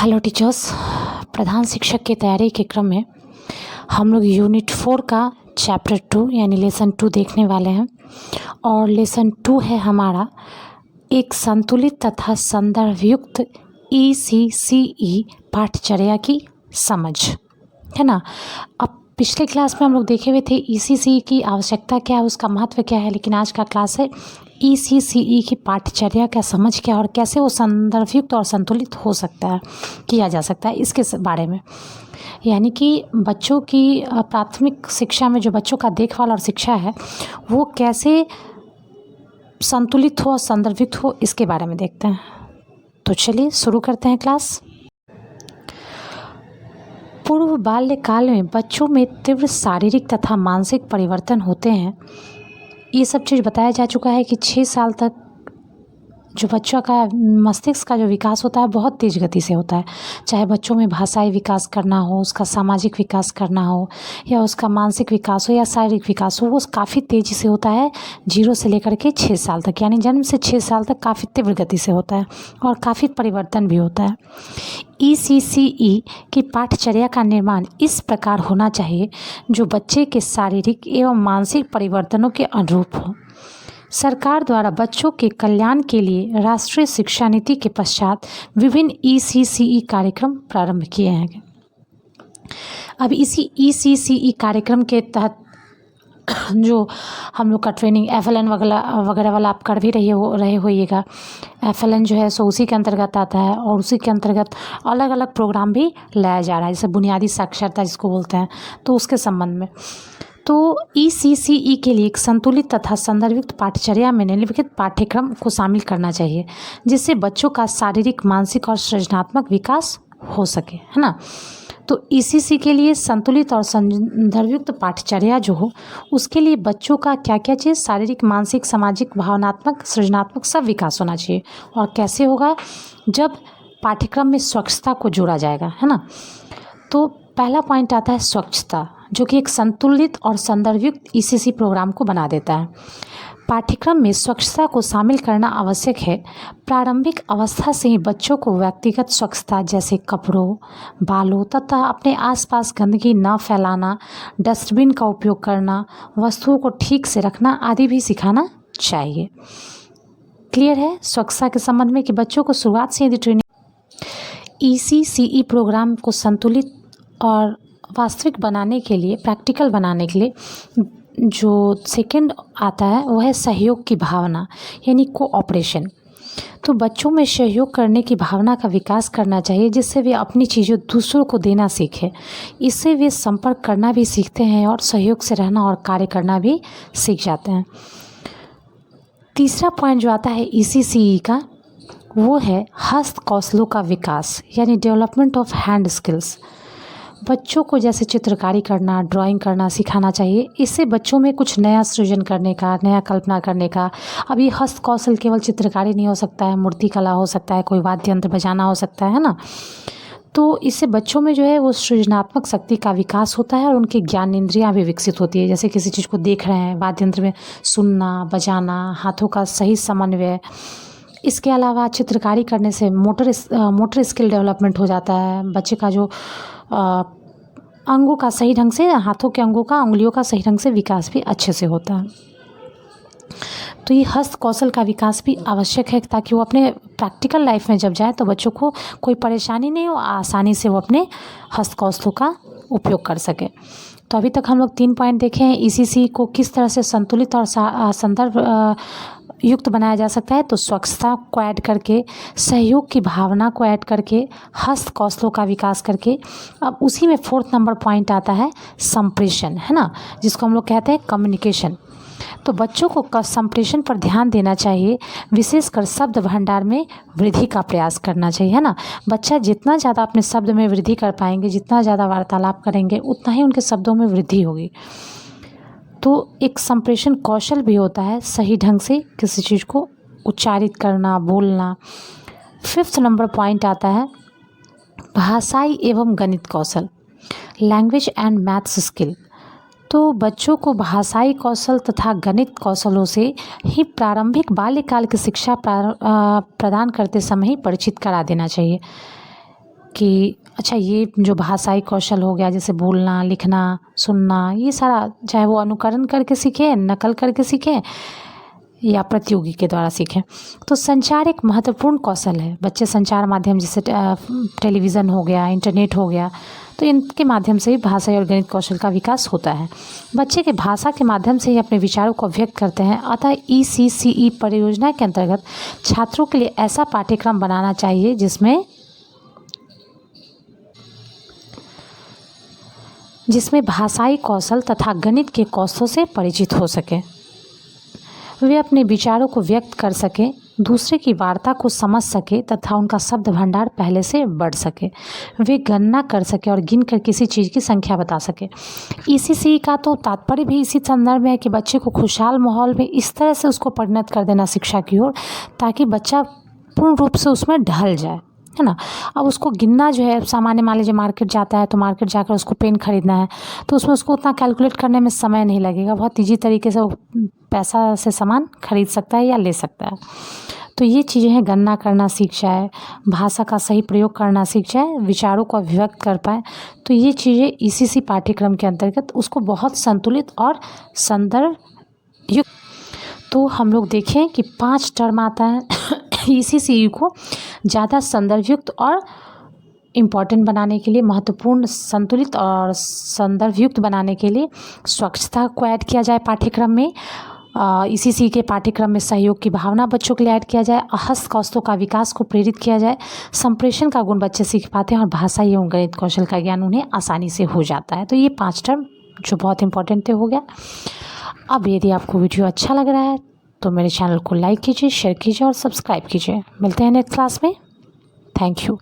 Hello teachers. प्रधान शिक्षक की तैयारी के क्रम में हम लोग यूनिट 4 का चैप्टर 2 यानी लेसन 2 देखने वाले हैं। और लेसन 2 है हमारा एक संतुलित तथा संदर्भयुक्त ECCE पाठचर्या की समझ, है ना। अब पिछले क्लास में हम लोग देखे हुए थे ECCE की आवश्यकता क्या है, उसका महत्व क्या है, लेकिन आज का क्लास है ECCE की पाठचर्या का समझ क्या और कैसे वो संदर्भयुक्त और संतुलित हो सकता है, किया जा सकता है, इसके बारे में। यानी कि बच्चों की प्राथमिक शिक्षा में जो बच्चों का देखभाल और शिक्षा है वो कैसे संतुलित हो और संदर्भित हो, इसके बारे में देखते हैं। तो चलिए शुरू करते हैं क्लास। पूर्व बाल्यकाल में बच्चों में तीव्र शारीरिक तथा मानसिक परिवर्तन होते हैं। ये सब चीज़ बताया जा चुका है कि 6 साल तक जो बच्चों का मस्तिष्क का जो विकास होता है बहुत तेज़ गति से होता है। चाहे बच्चों में भाषाई विकास करना हो, उसका सामाजिक विकास करना हो, या उसका मानसिक विकास हो या शारीरिक विकास हो, वो काफ़ी तेज़ी से होता है 0 से लेकर के 6 साल तक, यानी जन्म से 6 साल तक काफ़ी तीव्र गति से होता है और काफ़ी परिवर्तन भी होता है। ECCE की पाठचर्या का निर्माण इस प्रकार होना चाहिए जो बच्चे के शारीरिक एवं मानसिक परिवर्तनों के अनुरूप हो। सरकार द्वारा बच्चों के कल्याण के लिए राष्ट्रीय शिक्षा नीति के पश्चात विभिन्न ECCE कार्यक्रम प्रारंभ किए हैं। अब इसी ECCE कार्यक्रम के तहत जो हम लोग का ट्रेनिंग FLN वगैरह वाला आप कर भी रहे होइएगा। FLN जो है सो उसी के अंतर्गत आता है और उसी के अंतर्गत अलग अलग प्रोग्राम भी लाया जा रहा है, जैसे बुनियादी साक्षरता जिसको बोलते हैं, तो उसके संबंध में। तो ECCE के लिए एक संतुलित तथा संदर्भित पाठचर्या में निम्नलिखित पाठ्यक्रम को शामिल करना चाहिए जिससे बच्चों का शारीरिक, मानसिक और सृजनात्मक विकास हो सके, है ना। तो ECCE के लिए संतुलित और संदर्भयुक्त पाठचर्या जो हो उसके लिए बच्चों का क्या क्या चीज़ शारीरिक, मानसिक, सामाजिक, भावनात्मक, सृजनात्मक सब विकास होना चाहिए। और कैसे होगा? जब पाठ्यक्रम में स्वच्छता को जोड़ा जाएगा, है ना। तो पहला पॉइंट आता है स्वच्छता, जो कि एक संतुलित और संदर्भयुक्त ECCE प्रोग्राम को बना देता है। पाठ्यक्रम में स्वच्छता को शामिल करना आवश्यक है। प्रारंभिक अवस्था से ही बच्चों को व्यक्तिगत स्वच्छता जैसे कपड़ों, बालों तथा अपने आसपास गंदगी न फैलाना, डस्टबिन का उपयोग करना, वस्तुओं को ठीक से रखना आदि भी सिखाना चाहिए। क्लियर है स्वच्छता के संबंध में कि बच्चों को शुरुआत से यदि ट्रेनिंग ECCE प्रोग्राम को संतुलित और वास्तविक बनाने के लिए, प्रैक्टिकल बनाने के लिए जो सेकंड आता है वह है सहयोग की भावना, यानी कोऑपरेशन। तो बच्चों में सहयोग करने की भावना का विकास करना चाहिए जिससे वे अपनी चीज़ें दूसरों को देना सीखें। इससे वे संपर्क करना भी सीखते हैं और सहयोग से रहना और कार्य करना भी सीख जाते हैं। तीसरा पॉइंट जो आता है ECCE का वो है हस्त कौशलों का विकास, यानी डेवलपमेंट ऑफ हैंड स्किल्स। बच्चों को जैसे चित्रकारी करना, ड्राइंग करना सिखाना चाहिए। इससे बच्चों में कुछ नया सृजन करने का, नया कल्पना करने का, अब ये हस्त कौशल केवल चित्रकारी नहीं हो सकता है, मूर्ति कला हो सकता है, कोई वाद्य यंत्र बजाना हो सकता है ना। तो इससे बच्चों में जो है वो सृजनात्मक शक्ति का विकास होता है और उनकी ज्ञान इंद्रियाँ भी विकसित होती है। जैसे किसी चीज़ को देख रहे हैं, वाद्य यंत्र में सुनना, बजाना, हाथों का सही समन्वय। इसके अलावा चित्रकारी करने से मोटर स्किल डेवलपमेंट हो जाता है। बच्चे का जो अंगों का सही ढंग से, हाथों के अंगों का, उंगलियों का सही ढंग से विकास भी अच्छे से होता है। तो ये हस्त कौशल का विकास भी आवश्यक है ताकि वो अपने प्रैक्टिकल लाइफ में जब जाए तो बच्चों को कोई परेशानी नहीं हो, आसानी से वो अपने हस्त कौशलों का उपयोग कर सके। तो अभी तक हम लोग 3 पॉइंट देखे हैं ECCE को किस तरह से संतुलित और संदर्भ युक्त बनाया जा सकता है। तो स्वच्छता को ऐड करके, सहयोग की भावना को ऐड करके, हस्त कौशलों का विकास करके। अब उसी में 4th नंबर पॉइंट आता है संप्रेषण, है ना, जिसको हम लोग कहते हैं कम्युनिकेशन। तो बच्चों को संप्रेषण पर ध्यान देना चाहिए, विशेषकर शब्द भंडार में वृद्धि का प्रयास करना चाहिए, है ना। बच्चा जितना ज़्यादा अपने शब्द में वृद्धि कर पाएंगे, जितना ज़्यादा वार्तालाप करेंगे, उतना ही उनके शब्दों में वृद्धि होगी। तो एक संप्रेषण कौशल भी होता है, सही ढंग से किसी चीज़ को उच्चारित करना, बोलना। 5th नंबर पॉइंट आता है भाषाई एवं गणित कौशल, लैंग्वेज एंड मैथ्स स्किल। तो बच्चों को भाषाई कौशल तथा गणित कौशलों से ही प्रारंभिक बाल्यकाल की शिक्षा प्रदान करते समय ही परिचित करा देना चाहिए। कि अच्छा ये जो भाषाई कौशल हो गया, जैसे बोलना, लिखना, सुनना, ये सारा चाहे वो अनुकरण करके सीखें, नकल करके सीखें या प्रतियोगी के द्वारा सीखें। तो संचार एक महत्वपूर्ण कौशल है। बच्चे संचार माध्यम जैसे टेलीविज़न हो गया, इंटरनेट हो गया, तो इनके माध्यम से ही भाषा और गणित कौशल का विकास होता है। बच्चे के भाषा के माध्यम से ही अपने विचारों को व्यक्त करते हैं। अतः ECCE परियोजना के अंतर्गत छात्रों के लिए ऐसा पाठ्यक्रम बनाना चाहिए जिसमें भाषाई कौशल तथा गणित के कौशलों से परिचित हो सके, वे अपने विचारों को व्यक्त कर सकें, दूसरे की वार्ता को समझ सके तथा उनका शब्द भंडार पहले से बढ़ सके, वे गणना कर सके और गिनकर किसी चीज़ की संख्या बता सके। ECCE का तो तात्पर्य भी इसी संदर्भ में है कि बच्चे को खुशहाल माहौल में इस तरह से उसको परिणत कर देना शिक्षा की ओर, ताकि बच्चा पूर्ण रूप से उसमें ढल जाए, है ना। अब उसको गिनना जो है, सामान्य मान लीजिए मार्केट जाता है तो मार्केट जाकर उसको पेन खरीदना है, तो उसमें उसको उतना कैलकुलेट करने में समय नहीं लगेगा, बहुत ईजी तरीके से वो पैसा से सामान खरीद सकता है या ले सकता है। तो ये चीज़ें हैं, गणना करना सीख जाए, भाषा का सही प्रयोग करना सीख जाए, विचारों को अभिव्यक्त कर पाए, तो ये चीज़ें ECC पाठ्यक्रम के अंतर्गत उसको बहुत संतुलित और संदर्भ युक्त। तो हम लोग देखें कि 5 टर्म आता है ECCE को ज़्यादा संदर्भयुक्त और इम्पॉर्टेंट बनाने के लिए, महत्वपूर्ण, संतुलित और संदर्भयुक्त बनाने के लिए स्वच्छता को ऐड किया जाए पाठ्यक्रम में। ECCE के पाठ्यक्रम में सहयोग की भावना बच्चों के लिए ऐड किया जाए, हस्त कौशलों का विकास को प्रेरित किया जाए, संप्रेषण का गुण बच्चे सीख पाते हैं और भाषा एवं गणित कौशल का ज्ञान उन्हें आसानी से हो जाता है। तो ये 5 टर्म जो बहुत इंपॉर्टेंट थे हो गया। अब यदि आपको वीडियो अच्छा लग रहा है तो मेरे चैनल को लाइक कीजिए, शेयर कीजिए और सब्सक्राइब कीजिए। मिलते हैं नेक्स्ट क्लास में। Thank you.